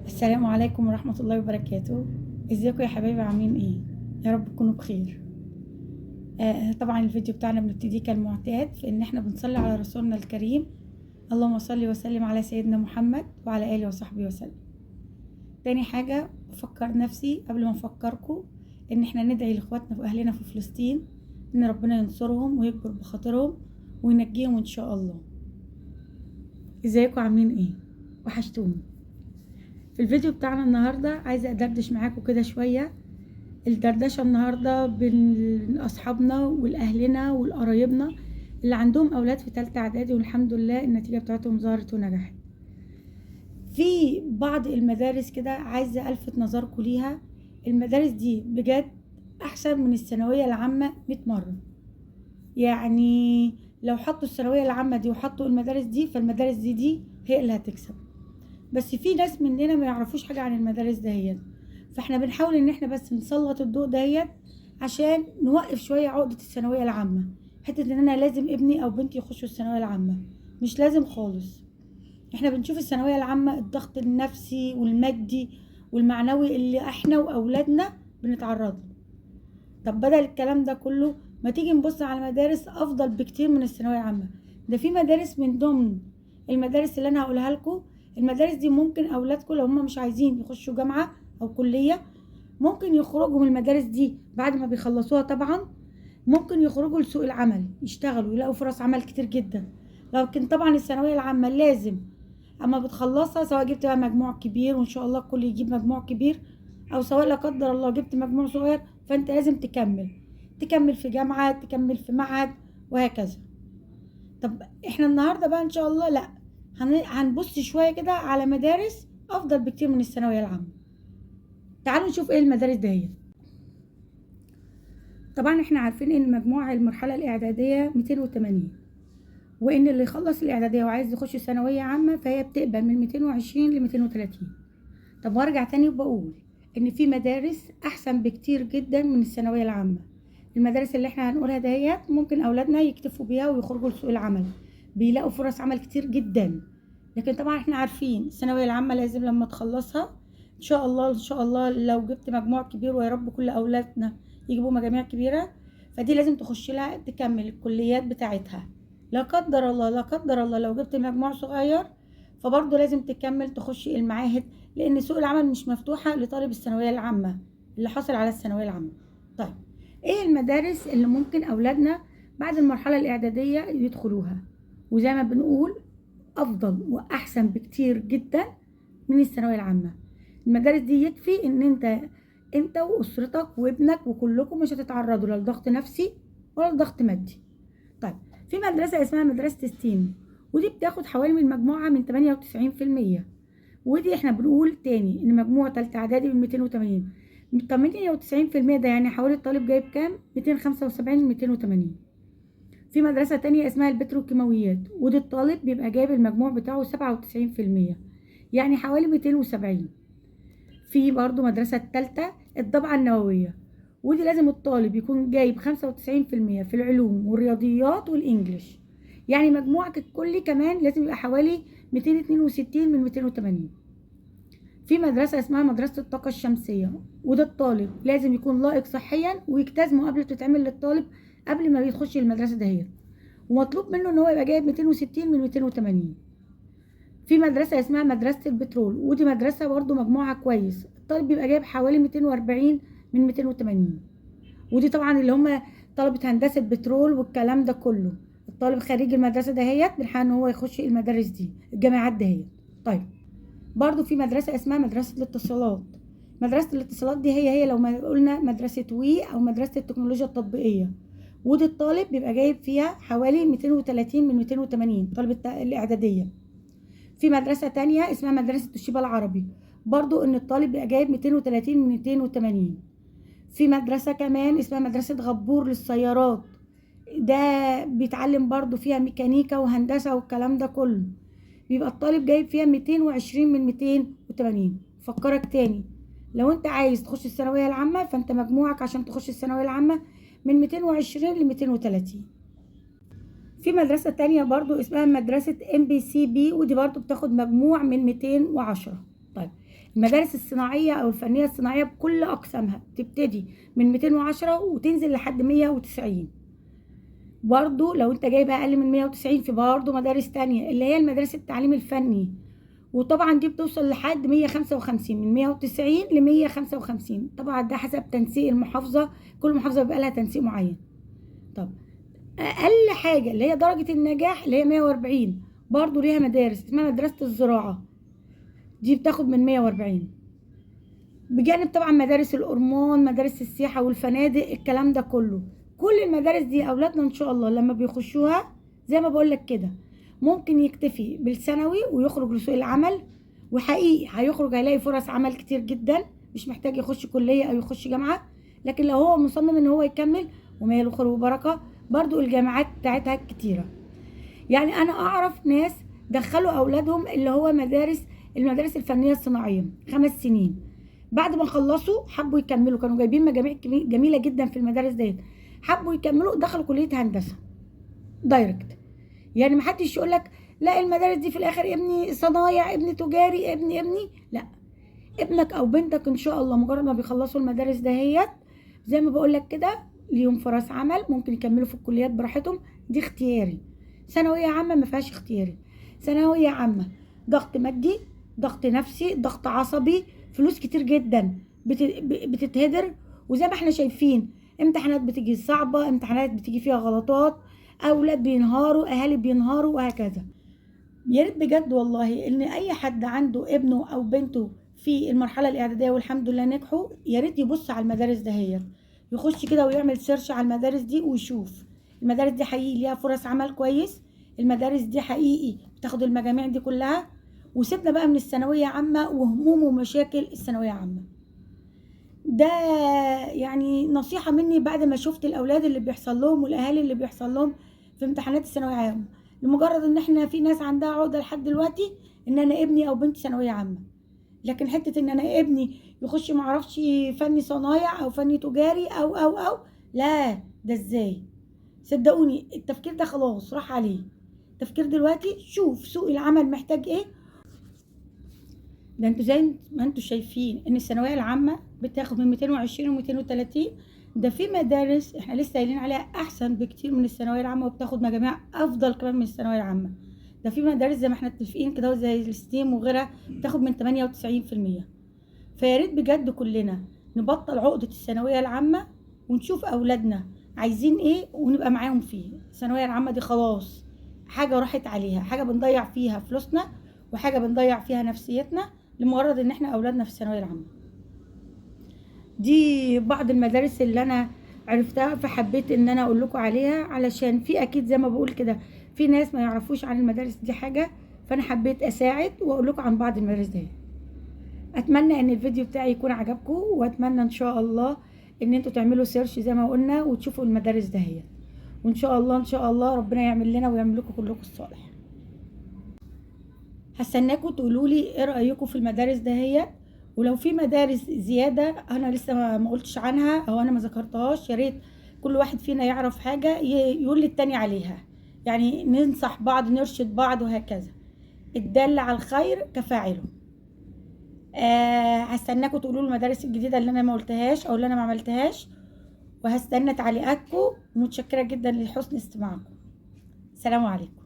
السلام عليكم ورحمة الله وبركاته. ازيكم يا حبايبي، عاملين ايه؟ يا رب تكونوا بخير. طبعا الفيديو بتاعنا بنبتدي كالمعتاد في ان احنا بنصلي على رسولنا الكريم. اللهم صل وسلم على سيدنا محمد وعلى اله وصحبه وسلم. تاني حاجة بفكر نفسي قبل ما افكركم ان احنا ندعي لاخواتنا واهلنا في فلسطين ان ربنا ينصرهم ويكبر بخاطرهم وينجيهم ان شاء الله. ازيكم عاملين ايه؟ وحشتوني. في الفيديو بتاعنا النهاردة عايزة أدردش معاكم كده شوية. الدردشة النهاردة بين أصحابنا والأهلنا والقرايبنا اللي عندهم أولاد في تالتة إعدادي، والحمد لله النتيجة بتاعتهم ظهرت ونجحت. في بعض المدارس كده عايزة ألفت نظركم ليها. المدارس دي بجد أحسن من الثانوية العامة 100 مرة. يعني لو حطوا الثانوية العامة دي وحطوا المدارس دي، فالمدارس دي هي اللي هتكسب. بس في ناس مننا ما يعرفوش حاجة عن المدارس دهيت، فاحنا بنحاول ان احنا بس نسلط الضوء دهيت عشان نوقف شوية عقدة الثانوية العامة. حتة ان انا لازم ابني او بنتي يخشوا الثانوية العامة، مش لازم خالص. احنا بنشوف الثانوية العامة الضغط النفسي والمادي والمعنوي اللي احنا واولادنا بنتعرض له. طب بدل الكلام ده كله، ما تيجي نبص على مدارس افضل بكتير من الثانويه العامه. ده في مدارس من ضمن المدارس اللي انا هقولها لكم. المدارس دي ممكن اولادكم لو هم مش عايزين يخشوا جامعه او كليه، ممكن يخرجوا من المدارس دي بعد ما بيخلصوها طبعا. ممكن يخرجوا لسوق العمل، يشتغلوا يلاقوا فرص عمل كتير جدا. لكن طبعا الثانويه العامه لازم اما بتخلصها، سواء جبت بقى مجموع كبير وان شاء الله الكل يجيب مجموع كبير، او سواء لا قدر الله جبت مجموع صغير، فانت لازم تكمل في جامعة، تكمل في معهد، وهكذا. طب احنا النهاردة بقى ان شاء الله لا هنبص شوية كده على مدارس افضل بكتير من الثانوية العامة. تعالوا نشوف ايه المدارس دي. طبعا احنا عارفين ان مجموع المرحلة الاعدادية 280، وان اللي يخلص الاعدادية وعايز يخش ثانوية عامة فهي بتقبل من 220 ل 230. طب وارجع تاني وبقول ان في مدارس احسن بكتير جدا من الثانويه العامه. المدارس اللي احنا هنقولها دهيت ممكن اولادنا يكتفوا بيها ويخرجوا لسوق العمل، بيلاقوا فرص عمل كتير جدا. لكن طبعا احنا عارفين الثانويه العامه لازم لما تخلصها ان شاء الله ان شاء الله لو جبت مجموع كبير، ويا رب كل اولادنا يجيبوا مجاميع كبيره، فدي لازم تخش لها تكمل الكليات بتاعتها. لا قدر الله لا قدر الله لو جبت مجموع صغير، فبرضه لازم تكمل تخش المعاهد، لان سوق العمل مش مفتوحه لطالب الثانويه العامه اللي حاصل على الثانويه العامه. طيب ايه المدارس اللي ممكن اولادنا بعد المرحله الاعداديه يدخلوها؟ وزي ما بنقول افضل واحسن بكتير جدا من الثانويه العامه. المدارس دي يكفي ان انت واسرتك وابنك وكلكم مش هتتعرضوا لا لضغط نفسي ولا لضغط مادي. طيب في مدرسه اسمها مدرسه ستيم، ودي بتاخد حوالي من المجموعه من 98%. ودي احنا بنقول تاني ان مجموع تالتة اعدادي من 280، 98% ده يعني حوالي الطالب جايب كام؟ 275 من 280. في مدرسة تانية اسمها البتروكيماويات، ودي الطالب بيبقى جايب المجموع بتاعه 97%، يعني حوالي 270. في برضو مدرسة تالتة الضبعة النووية، ودي لازم الطالب يكون جايب 95% في العلوم والرياضيات والإنجليش، يعني مجموعك الكلي كمان لازم يبقى حوالي 262 من 280. في مدرسة اسمها مدرسة الطاقة الشمسية، وده الطالب لازم يكون لائق صحيا، ويجتاز مقابلة تتعمل للطالب قبل ما يخش المدرسة دهيت، ومطلوب منه ان هو يبقى جايب 260 من 280. في مدرسة اسمها مدرسة البترول، ودي مدرسة برضو مجموعها كويس، الطالب بيبقى جايب حوالي 240 من 280. ودي طبعا اللي هم طلبة هندسة بترول والكلام ده كله، الطالب خريج المدرسة دهيت بيلحق ان هو يخش المدارس دي الجامعات دهيت. طيب برضو في مدرسة اسمها مدرسة الاتصالات. مدرسة الاتصالات دي هي لو ما قلنا مدرسة وي أو مدرسة التكنولوجيا التطبيقية، ودي الطالب بيبقى جايب فيها حوالي 230 من 280، طالب الإعدادية. في مدرسة تانية اسمها مدرسة الشيبة العربي، برضو إن الطالب بيبقى جايب 230 من 280. في مدرسة كمان اسمها مدرسة غبور للسيارات، ده بيتعلم برضو فيها ميكانيكا وهندسة والكلام ده كله، بيبقى الطالب جايب فيها 220 من 280. فكرك تاني، لو انت عايز تخش الثانوية العامة فانت مجموعك عشان تخش الثانوية العامة من 220 ل 230. في مدرسة تانية برضو اسمها مدرسة MBCB، ودي برضو بتاخد مجموع من 210. طيب المدارس الصناعيه او الفنيه الصناعيه بكل اقسامها بتبتدي من 210 وتنزل لحد 190. برضو لو انت جايب اقل من 190 في برضو مدارس تانية اللي هي المدارس التعليم الفني، وطبعا دي بتوصل لحد 155، من 190 ل 155. طبعا ده حسب تنسيق المحافظة، كل محافظة بيبقى لها تنسيق معين. طب اقل حاجة اللي هي درجة النجاح اللي هي 140، برضو ليها مدارس اسمها مدرسة الزراعة، دي بتاخد من 140. بجانب طبعا مدارس الأورمان، مدارس السياحة والفنادق، الكلام ده كله. كل المدارس دي أولادنا إن شاء الله لما بيخشوها زي ما بقولك كده ممكن يكتفي بالثانوي ويخرج لسوق العمل، وحقيقي هيخرج هيلاقي فرص عمل كتير جدا، مش محتاج يخش كلية أو يخش جامعة. لكن لو هو مصمم إن هو يكمل وما خير وبركة، برضو الجامعات بتاعتها كتيرة. يعني أنا أعرف ناس دخلوا أولادهم اللي هو المدارس الفنية الصناعية 5 سنين، بعد ما خلصوا حبوا يكملوا، كانوا جايبين مجاميع جميله جدا في المدارس ديت، حبوا يكملوا دخلوا كليه هندسه دايركت. يعني محدش يقول لك لا المدارس دي في الاخر ابني صنايع، ابني تجاري، ابني لا، ابنك او بنتك ان شاء الله مجرد ما بيخلصوا المدارس دهيت زي ما بقول لك كده ليهم فرص عمل، ممكن يكملوا في الكليات براحتهم، دي اختياري. ثانويه عامه ما فيهاش اختياري، ثانويه عامه ضغط مادي، ضغط نفسي، ضغط عصبي، فلوس كتير جدا بتتهدر. وزي ما احنا شايفين امتحانات بتيجي صعبة، امتحانات بتيجي فيها غلطات، اولاد بينهاروا، اهالي بينهاروا، وهكذا. يا ريت بجد والله ان اي حد عنده ابنه او بنته في المرحلة الاعدادية والحمد لله نجحوا، يا ريت يبص على المدارس دهيت، يخش كده ويعمل سيرش على المدارس دي ويشوف المدارس دي حقيقي ليها فرص عمل كويس، المدارس دي حقيقي بتاخد المجاميع دي كلها. وسيبنا بقى من الثانوية عامة وهموم ومشاكل الثانوية عامة. ده يعني نصيحة مني بعد ما شفت الأولاد اللي بيحصل لهم والأهالي اللي بيحصل لهم في امتحانات الثانوية عامة، لمجرد إن إحنا في ناس عندها عقدة لحد دلوقتي إن أنا ابني أو بنتي ثانوية عامة. لكن حتة إن أنا ابني يخش معرفش فني صنايع أو فني تجاري أو لا، ده إزاي؟ صدقوني التفكير ده خلاص راح عليه. التفكير دلوقتي شوف سوق العمل محتاج إيه. ده انتوا زي ما انتوا شايفين ان الثانويه العامه بتاخد من 220 و230، ده في مدارس احنا لسه قايلين عليها احسن بكتير من الثانويه العامه وبتاخد مجاميع افضل كمان من الثانويه العامه. ده في مدارس زي ما احنا متفقين كده زي الستيم وغيرها بتاخد من 98%. فيا ريت بجد كلنا نبطل عقده الثانويه العامه ونشوف اولادنا عايزين ايه ونبقى معاهم فيه. الثانويه العامه دي خلاص حاجه راحت عليها، حاجه بنضيع فيها فلوسنا وحاجه بنضيع فيها نفسيتنا لمجرد ان احنا اولادنا في الثانويه العامه. دي بعض المدارس اللي انا عرفتها فحبيت ان انا اقول لكم عليها، علشان في اكيد زي ما بقول كده في ناس ما يعرفوش عن المدارس دي حاجه، فانا حبيت اساعد واقول لكم عن بعض المدارس دي. اتمنى ان الفيديو بتاعي يكون عجبكم، واتمنى ان شاء الله ان انتوا تعملوا سيرش زي ما قلنا وتشوفوا المدارس دهيت، وان شاء الله ان شاء الله ربنا يعمل لنا ويعمل لكم كلكم الصالح. هستناكم تقولوا لي ايه رايكم في المدارس دهيت، ولو في مدارس زياده انا لسه ما قلتش عنها او انا ما ذكرتهاش، يا ريت كل واحد فينا يعرف حاجه يقول للتاني عليها، يعني ننصح بعض نرشد بعض وهكذا. الدال على الخير كفاعله. هستناكم تقولوا لي المدارس الجديده اللي انا ما قلتهاش او اللي انا ما عملتهاش، وهستنى تعليقاتكم. متشكره جدا لحسن استماعكم. سلام عليكم.